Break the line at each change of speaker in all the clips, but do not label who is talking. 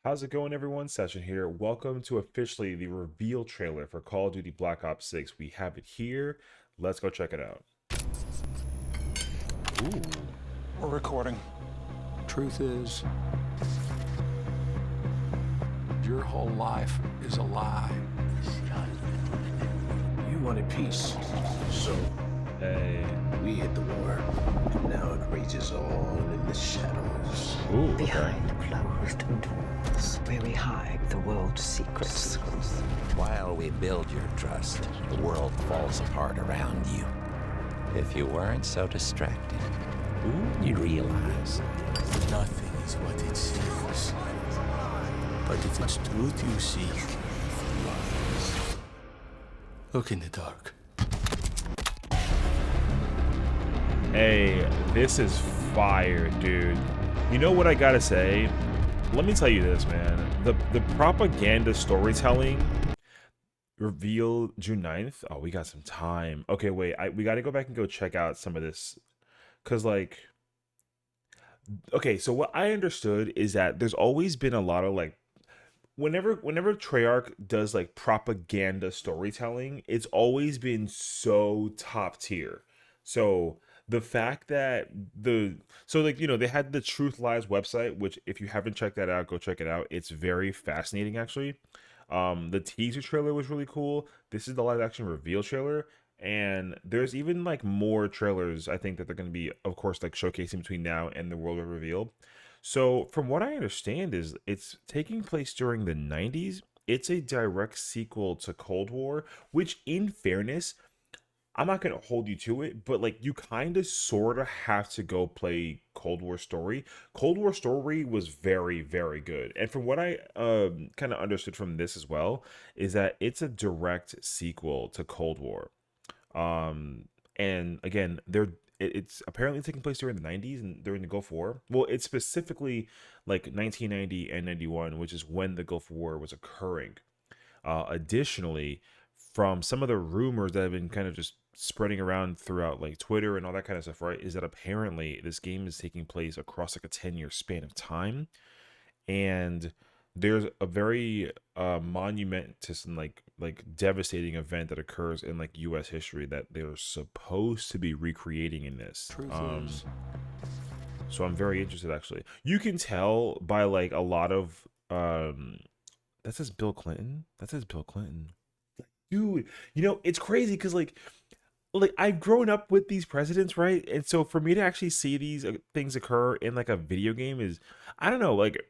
How's it going, everyone? Session here. Welcome to officially the reveal trailer for Call of Duty Black Ops 6. We have it here. Let's go check it out. Ooh.
We're recording. Truth is, your whole life is a lie.
You wanted peace, so
Hey.
we hit the war. And now it rages on in the shadows.
Ooh.
Behind closed doors, where we hide the world's secrets.
While we build your trust, the world falls apart around you. If you weren't so distracted, you'd realize
Nothing is what it seems. But if it's truth you seek, look in the dark.
Hey, this is fire, dude. You know what I gotta say? Let me tell you this, man. The propaganda storytelling revealed June 9th. Oh, we got some time. Okay, wait. We gotta go back and go check out some of this. Cause okay, so what I understood is that there's always been a lot of whenever Treyarch does like propaganda storytelling, it's always been so top tier. So the fact that they had the Truth Lies website, which if you haven't checked that out, go check it out. It's very fascinating actually. The teaser trailer was really cool. This is the live action reveal trailer. And there's even like more trailers I think that they're going to be, of course, like showcasing between now and the world reveal. So from what I understand is it's taking place during the 90s. It's a direct sequel to Cold War, which in fairness, I'm not going to hold you to it, but like you kind of sort of have to go play Cold War Story. Cold War Story was very, very good. And from what I kind of understood from this as well, is that it's a direct sequel to Cold War. And again, it's apparently taking place during the 90s and during the Gulf War. Well, it's specifically like 1990 and 91, which is when the Gulf War was occurring. Additionally, from some of the rumors that have been kind of just spreading around throughout like Twitter and all that kind of stuff, right, is that apparently this game is taking place across like a 10-year span of time. And there's a very monumentous and like devastating event that occurs in like US history that they're supposed to be recreating in this.
Truth is,
So I'm very interested actually. You can tell by like a lot of that says Bill Clinton. That says Bill Clinton. Dude, it's crazy because like I've grown up with these presidents, right? And so for me to actually see these things occur in like a video game is, I don't know, like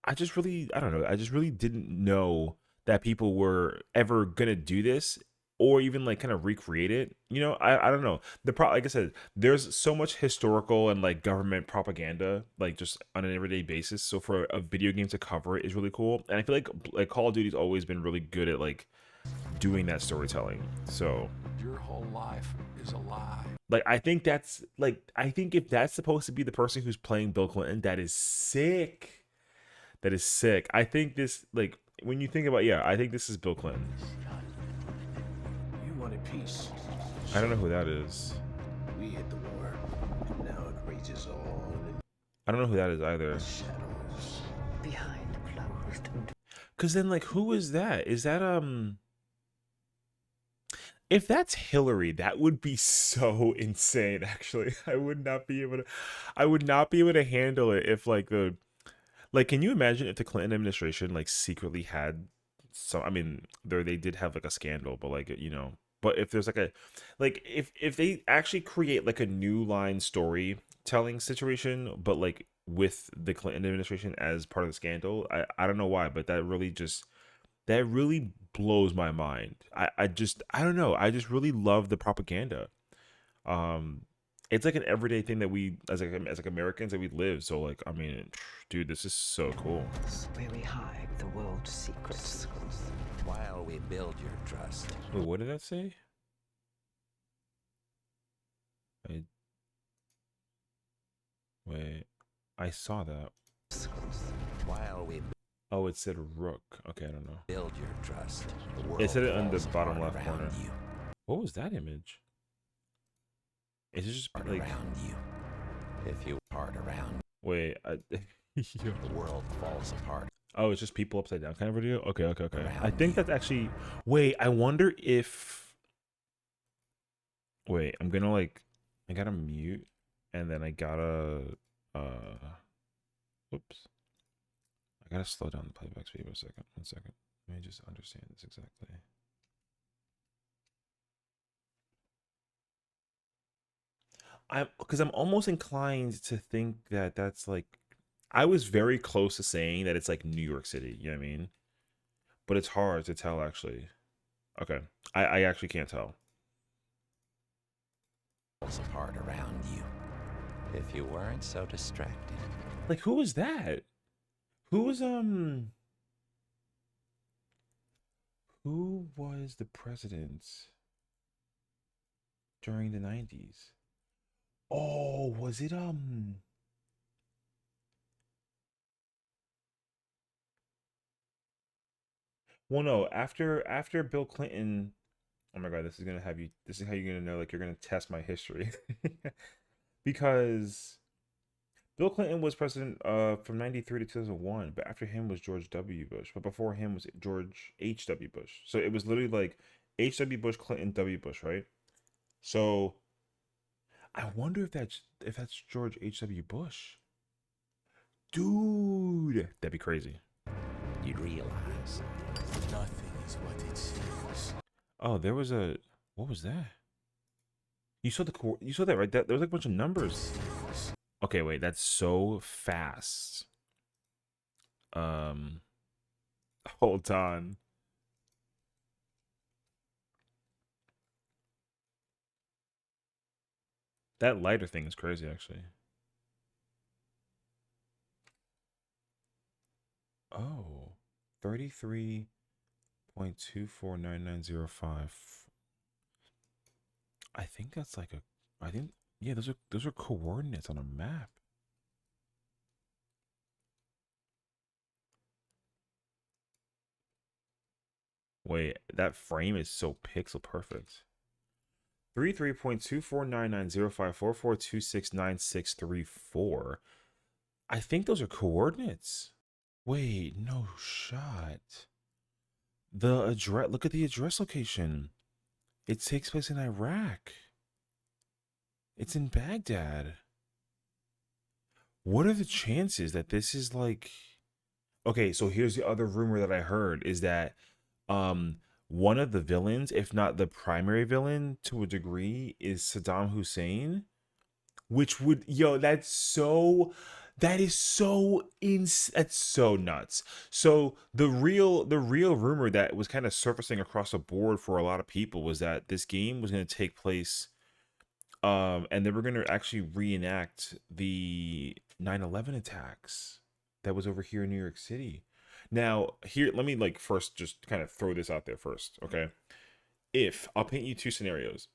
I don't know, I just really didn't know that people were ever gonna do this or even like kind of recreate it. I don't know. Like I said, there's so much historical and like government propaganda, like just on an everyday basis. So for a video game to cover it is really cool. And I feel like Call of Duty's always been really good at like doing that storytelling. So
your whole life is a lie.
like I think if that's supposed to be the person who's playing Bill Clinton, that is sick. That is sick. I think this, like, when you think about, yeah, I think this is Bill Clinton.
You wanted peace.
I don't know who that is.
We hit the war. And now it rages on in
I don't know who that is either.
the shadows.
Behind closed doors.
Cause then, like, who is that? Is that if that's Hillary, that would be so insane. Actually, I would not be able to handle it if can you imagine if the Clinton administration like secretly had some, I mean, they did have like a scandal, but but if there's like if they actually create like a new line storytelling situation, but like with the Clinton administration as part of the scandal, I don't know why, but that really blows my mind. I don't know. I just really love the propaganda. Um, it's like an everyday thing that we as like Americans that we live. So like, I mean, dude, this is so cool.
Where we hide the world's secrets.
while we build your trust,
Wait, what did that say? I wait. I saw that.
while we
Oh, it said Rook. Okay, I don't know.
build your trust, the world
It said it on the
falls
bottom
apart
left
around
corner.
you.
What was that image? Is it just like
Around you. If you part around,
wait? Yo.
the world falls apart.
Oh, it's just people upside down kind of video. Okay, okay, okay. I
around
think
you.
that's actually. Wait, I wonder if. Wait, I'm gonna like. I gotta mute, and then I gotta. Oops. I gotta slow down the playback speed for a second. 1 second. Let me just understand this exactly. I'm because I'm almost inclined to think that that's like. I was very close to saying that it's like New York City. You know what I mean? But it's hard to tell actually. Okay, I actually can't tell.
Falls apart around you. If you weren't so distracted.
Like who was that? Who was who was the president during the 90s? Oh, was it well no, after Bill Clinton. Oh my god, this is gonna have you this is how you're gonna know like you're gonna test my history. Because Bill Clinton was president from 93 to 2001, but after him was George W. Bush. But before him was George H.W. Bush. So it was literally like H.W. Bush, Clinton, W. Bush, right? So I wonder if that's George H.W. Bush. Dude, that'd be crazy.
You'd realize.
Nothing is what it seems.
Oh, there was a what was that? You saw that right? That there was like a bunch of numbers. Okay, wait, that's so fast. Um, hold on. That lighter thing is crazy, actually. Oh, 33.249905. I think that's like a. I think yeah, those are coordinates on a map. Wait, that frame is so pixel perfect. 33.24990544269634. I think those are coordinates. Wait, no shot. The address. Look at the address location. It takes place in Iraq. It's in Baghdad. What are the chances that this is like? Okay, so here's the other rumor that I heard is that um one of the villains, if not the primary villain to a degree, is Saddam Hussein, which would yo that is so that's so nuts. So the real rumor that was kind of surfacing across the board for a lot of people was that this game was going to take place and they were going to actually reenact the 9/11 attacks that was over here in New York City. Now, here let me like first just kind of throw this out there first, okay? If I'll paint you two scenarios.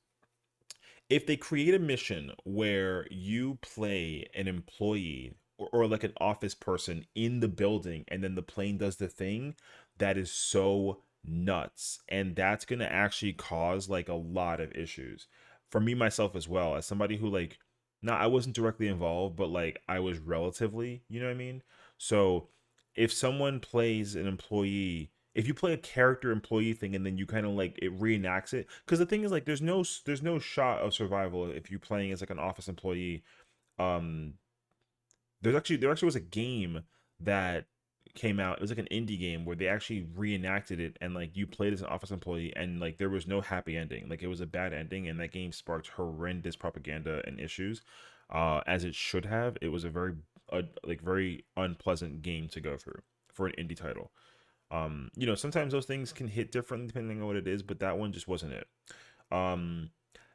If they create a mission where you play an employee or like an office person in the building and then the plane does the thing, that is so nuts. And that's going to actually cause like a lot of issues for me myself as well as somebody who like not I wasn't directly involved, but like I was relatively, you know what I mean? So if someone plays an employee, if you play a character employee thing and then you kind of like it reenacts it, because the thing is like there's no shot of survival if you're playing as like an office employee. um there actually was a game that came out. It was like an indie game where they actually reenacted it and like you played as an office employee and like there was no happy ending. Like it was a bad ending and that game sparked horrendous propaganda and issues. As it should have. It was a like very unpleasant game to go through for an indie title. Sometimes those things can hit differently depending on what it is, but that one just wasn't it. Um,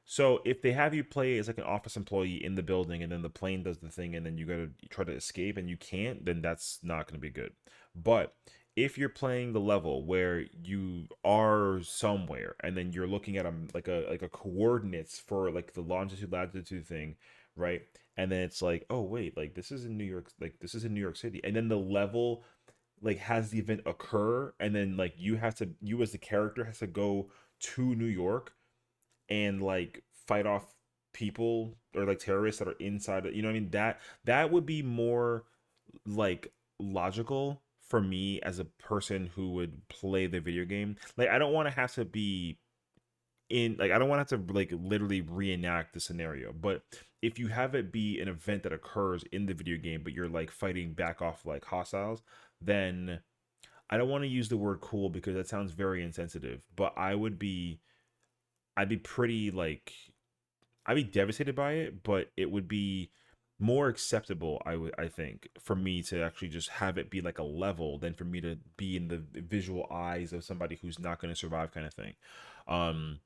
so if they have you play as like an office employee in the building and then the plane does the thing and then you gotta try to escape and you can't, then that's not gonna be good. But if you're playing the level where you are somewhere and then you're looking at like a coordinates for like the longitude latitude thing, right? And then it's like, oh wait, like this is in New York, like this is in New York City, and then the level like has the event occur and then like you as the character has to go to New York and like fight off people or like terrorists that are inside you know what I mean, that would be more like logical for me as a person who would play the video game. Like I don't want to have to be in like I don't want to have to like literally reenact the scenario, but if you have it be an event that occurs in the video game, but you're like fighting back off like hostiles, then I don't want to use the word cool because that sounds very insensitive, but I'd be pretty like I'd be devastated by it, but it would be more acceptable, I think, for me to actually just have it be like a level than for me to be in the visual eyes of somebody who's not going to survive kind of thing. Um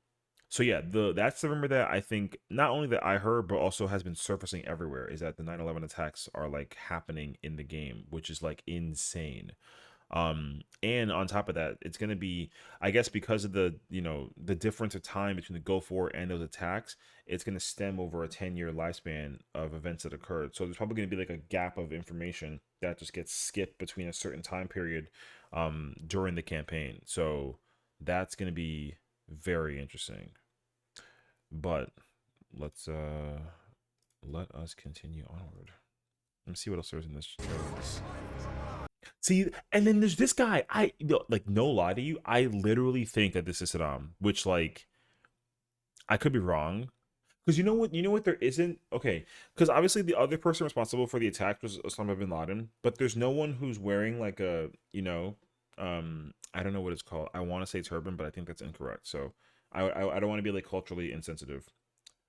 so yeah, that's the rumor that I think not only that I heard but also has been surfacing everywhere is that the 9/11 attacks are like happening in the game, which is like insane. And on top of that, it's going to be, I guess, because of the the difference of time between the Gulf War and those attacks, it's going to stem over a 10-year lifespan of events that occurred. So there's probably going to be like a gap of information that just gets skipped between a certain time period during the campaign. So that's going to be very interesting. But let's let us continue onward. Let me see what else there's in this trailer. See, and then there's this guy. Like, no lie to you, I literally think that this is Saddam, which like I could be wrong. Because you know what there isn't? Okay, because obviously the other person responsible for the attack was Osama bin Laden, but there's no one who's wearing like a, I don't know what it's called. I want to say turban, but I think that's incorrect. So I don't want to be like culturally insensitive.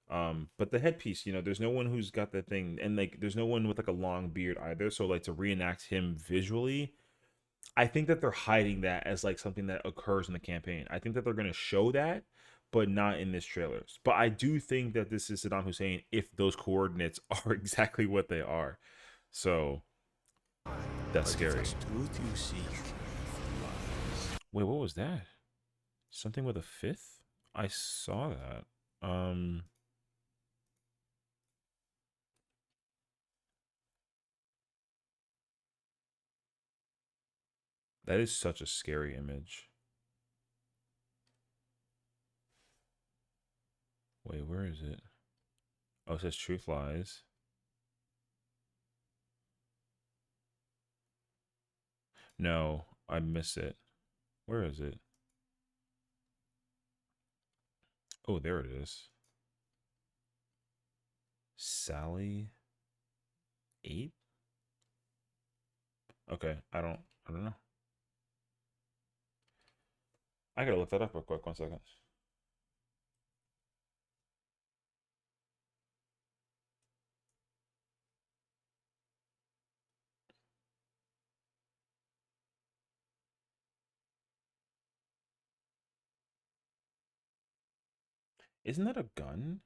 But the headpiece, there's no one who's got that thing, and like there's no one with like a long beard either. So like to reenact him visually, I think that they're hiding that as like something that occurs in the campaign. I think that they're gonna show that, but not in this trailers. But I do think that this is Saddam Hussein if those coordinates are exactly what they are. So that's
But if
scary.
it's truth you seek,
Wait, what was that? Something with a fifth? I saw that. That is such a scary image. Wait, where is it? Oh, it says truth lies. No, I miss it. Where is it? Oh, there it is. Sally 8? Okay, I don't know. I gotta look that up real quick. 1 second. Isn't that a gun?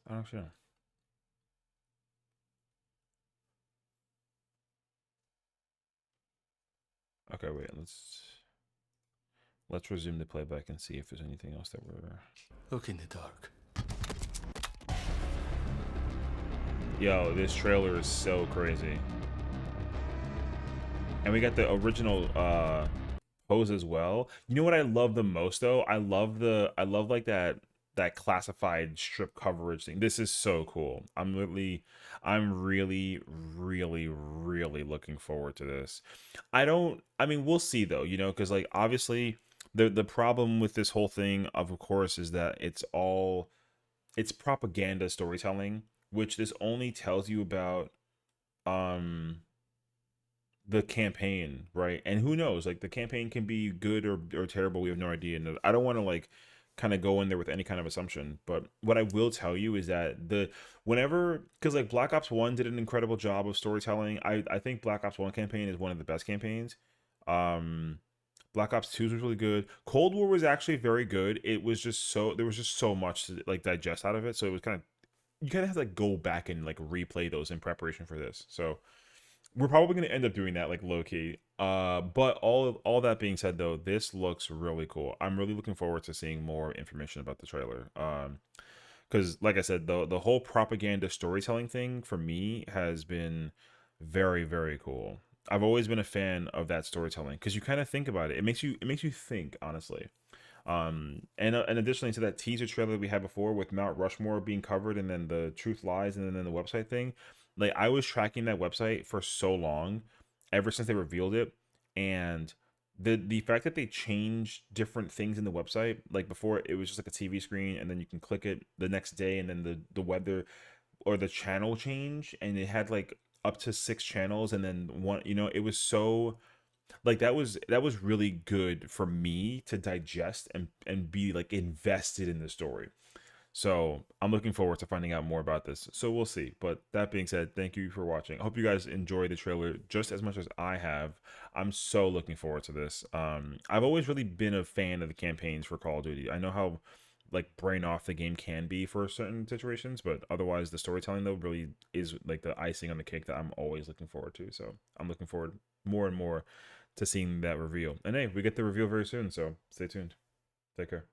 I don't actually know. Okay, wait. Let's resume the playback and see if there's anything else that we're.
look in the dark.
Yo, this trailer is so crazy. And we got the original pose as well. You know what I love the most though? I love like that classified strip coverage thing. This is so cool. I'm really looking forward to this. I mean we'll see though, because like obviously the problem with this whole thing of course is that it's propaganda storytelling, which this only tells you about um the campaign, right? And who knows? Like the campaign can be good or terrible. We have no idea. And I don't want to like kind of go in there with any kind of assumption. But what I will tell you is that because like Black Ops 1 did an incredible job of storytelling. I think Black Ops 1 campaign is one of the best campaigns. Um Black Ops 2 was really good. Cold War was actually very good. It was just there was just so much to like digest out of it. So it was you kind of have to like go back and like replay those in preparation for this. So we're probably going to end up doing that like low key. But all that being said though, this looks really cool. I'm really looking forward to seeing more information about the trailer. Because like I said, the whole propaganda storytelling thing for me has been very cool. I've always been a fan of that storytelling because you kind of think about it. It makes you think honestly. And additionally to that teaser trailer we had before with Mount Rushmore being covered, and then the Truth Lies, and then the website thing, like I was tracking that website for so long, ever since they revealed it, and the fact that they changed different things in the website, like before it was just like a TV screen, and then you can click it the next day, and then the weather or the channel change, and it had like up to 6 channels, and then one, it was so like that was really good for me to digest and be like invested in the story. So I'm looking forward to finding out more about this. So we'll see. But that being said, thank you for watching. I hope you guys enjoyed the trailer just as much as I have. I'm so looking forward to this. I've always really been a fan of the campaigns for Call of Duty. I know how like brain off the game can be for certain situations, but otherwise the storytelling though really is like the icing on the cake that I'm always looking forward to. So I'm looking forward more and more to seeing that reveal. And hey, we get the reveal very soon, so stay tuned. Take care.